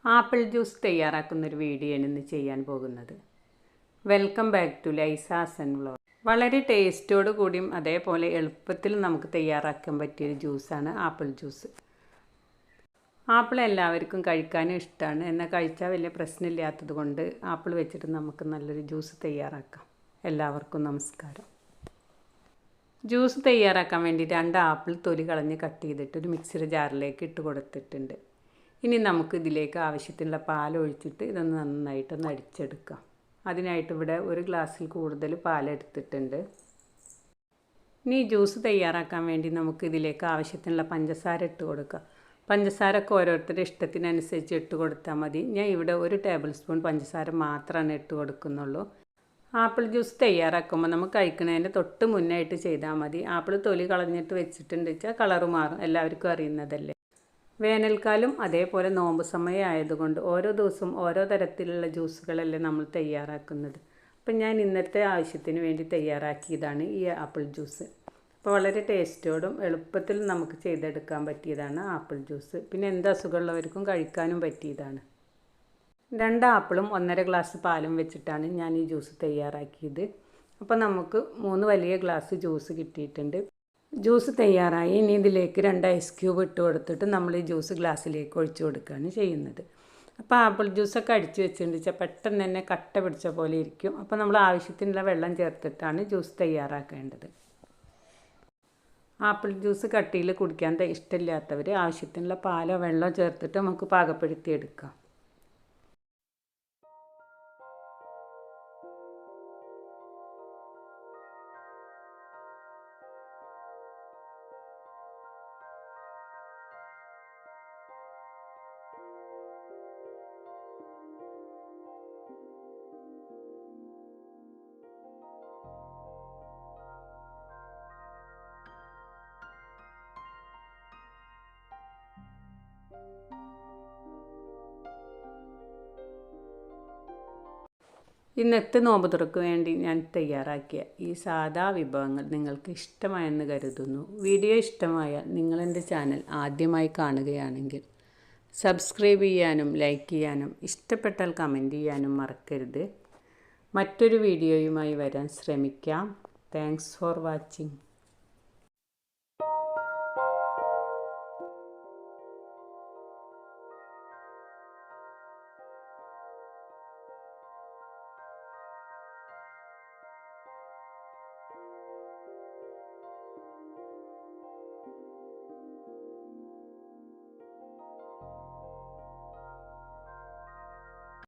Apple juice തയ്യാറാക്കുന്നൊരു video ആണ് ഇന്ന് ചെയ്യാൻ പോകുന്നത്. വെൽക്കം ബാക്ക് ടു ലൈസാസ് ആൻഡ് വ്ലോഗ്. വളരെ ടേസ്റ്റോട് കൂടിയും അതേപോലെ എളുപ്പത്തിൽ നമുക്ക് തയ്യാറാക്കാൻ പറ്റിയൊരു ജ്യൂസാണ് ആപ്പിൾ ജ്യൂസ്. ആപ്പിൾ എല്ലാവർക്കും കഴിക്കാനും ഇഷ്ടമാണ്. എന്നാൽ കഴിച്ചാൽ വലിയ പ്രശ്നമില്ലാത്തത് കൊണ്ട് ആപ്പിൾ വെച്ചിട്ട് നമുക്ക് നല്ലൊരു ജ്യൂസ് തയ്യാറാക്കാം. എല്ലാവർക്കും നമസ്കാരം. ജ്യൂസ് തയ്യാറാക്കാൻ വേണ്ടി 2 ആപ്പിൾ തൊലി കളഞ്ഞ് കട്ട് ചെയ്തിട്ട് ഒരു മിക്സിയുടെ ജാറിലേക്ക് ഇട്ട് കൊടുത്തിട്ടുണ്ട്. ഇനി നമുക്ക് ഇതിലേക്ക് ആവശ്യത്തിനുള്ള പാൽ ഒഴിച്ചിട്ട് ഇതൊന്ന് നന്നായിട്ടൊന്ന് അടിച്ചെടുക്കാം. അതിനായിട്ട് ഇവിടെ 1 ഗ്ലാസ്സിൽ കൂടുതൽ പാലെടുത്തിട്ടുണ്ട്. ഇനി ജ്യൂസ് തയ്യാറാക്കാൻ വേണ്ടി നമുക്ക് ഇതിലേക്ക് ആവശ്യത്തിനുള്ള പഞ്ചസാര ഇട്ട് കൊടുക്കാം. പഞ്ചസാരയൊക്കെ ഓരോരുത്തരുടെ ഇഷ്ടത്തിനനുസരിച്ച് ഇട്ട് കൊടുത്താൽ മതി. ഞാൻ ഇവിടെ 1 ടേബിൾ സ്പൂൺ പഞ്ചസാര മാത്രമാണ് ഇട്ട് കൊടുക്കുന്നുള്ളൂ. ആപ്പിൾ ജ്യൂസ് തയ്യാറാക്കുമ്പോൾ നമുക്ക് കഴിക്കുന്നതിൻ്റെ തൊട്ട് മുന്നായിട്ട് ചെയ്താൽ മതി. ആപ്പിൾ തൊലി കളഞ്ഞിട്ട് വെച്ചിട്ടുണ്ട് വെച്ചാൽ കളറ് മാറും, എല്ലാവർക്കും അറിയുന്നതല്ലേ. വേനൽക്കാലം അതേപോലെ നോമ്പ് സമയം ആയതുകൊണ്ട് ഓരോ ദിവസവും ഓരോ തരത്തിലുള്ള ജ്യൂസുകളല്ലേ നമ്മൾ തയ്യാറാക്കുന്നത്. അപ്പം ഞാൻ ഇന്നത്തെ ആവശ്യത്തിന് വേണ്ടി തയ്യാറാക്കിയതാണ് ഈ ആപ്പിൾ ജ്യൂസ്. അപ്പോൾ വളരെ ടേസ്റ്റോടും എളുപ്പത്തിൽ നമുക്ക് ചെയ്തെടുക്കാൻ പറ്റിയതാണ് ആപ്പിൾ ജ്യൂസ്. പിന്നെ എന്ത് അസുഖമുള്ളവർക്കും കഴിക്കാനും പറ്റിയതാണ്. 2 ആപ്പിളും 1.5 ഗ്ലാസ് പാലും വെച്ചിട്ടാണ് ഞാൻ ഈ ജ്യൂസ് തയ്യാറാക്കിയത്. അപ്പോൾ നമുക്ക് 3 വലിയ ഗ്ലാസ് ജ്യൂസ് കിട്ടിയിട്ടുണ്ട്. ജ്യൂസ് തയ്യാറായി. ഇനി ഇതിലേക്ക് 2 ഐസ് ക്യൂബ് ഇട്ട് കൊടുത്തിട്ട് നമ്മൾ ഈ ജ്യൂസ് ഗ്ലാസ്സിലേക്ക് ഒഴിച്ച് കൊടുക്കുകയാണ് ചെയ്യുന്നത്. അപ്പോൾ ആപ്പിൾ ജ്യൂസൊക്കെ അടിച്ച് വെച്ചിട്ടുണ്ട് വെച്ചാൽ പെട്ടെന്ന് തന്നെ കട്ട പിടിച്ച പോലെ ഇരിക്കും. അപ്പോൾ നമ്മൾ ആവശ്യത്തിനുള്ള വെള്ളം ചേർത്തിട്ടാണ് ജ്യൂസ് തയ്യാറാക്കേണ്ടത്. ആപ്പിൾ ജ്യൂസ് കട്ടിയിൽ കുടിക്കാൻ ഇഷ്ടമില്ലാത്തവർ ആവശ്യത്തിനുള്ള പാലോ വെള്ളമോ ചേർത്തിട്ട് നമുക്ക് പാകപ്പെടുത്തിയെടുക്കാം. ഇന്നത്തെ നോമ്പ് തുറക്ക് വേണ്ടി ഞാൻ തയ്യാറാക്കിയ ഈ സാധാ വിഭവങ്ങൾ നിങ്ങൾക്ക് ഇഷ്ടമായെന്ന് കരുതുന്നു. വീഡിയോ ഇഷ്ടമായാൽ നിങ്ങളെൻ്റെ ചാനൽ ആദ്യമായി കാണുകയാണെങ്കിൽ സബ്സ്ക്രൈബ് ചെയ്യാനും ലൈക്ക് ചെയ്യാനും ഇഷ്ടപ്പെട്ടാൽ കമൻറ്റ് ചെയ്യാനും മറക്കരുത്. മറ്റൊരു വീഡിയോയുമായി വരാൻ ശ്രമിക്കാം. Thanks for watching.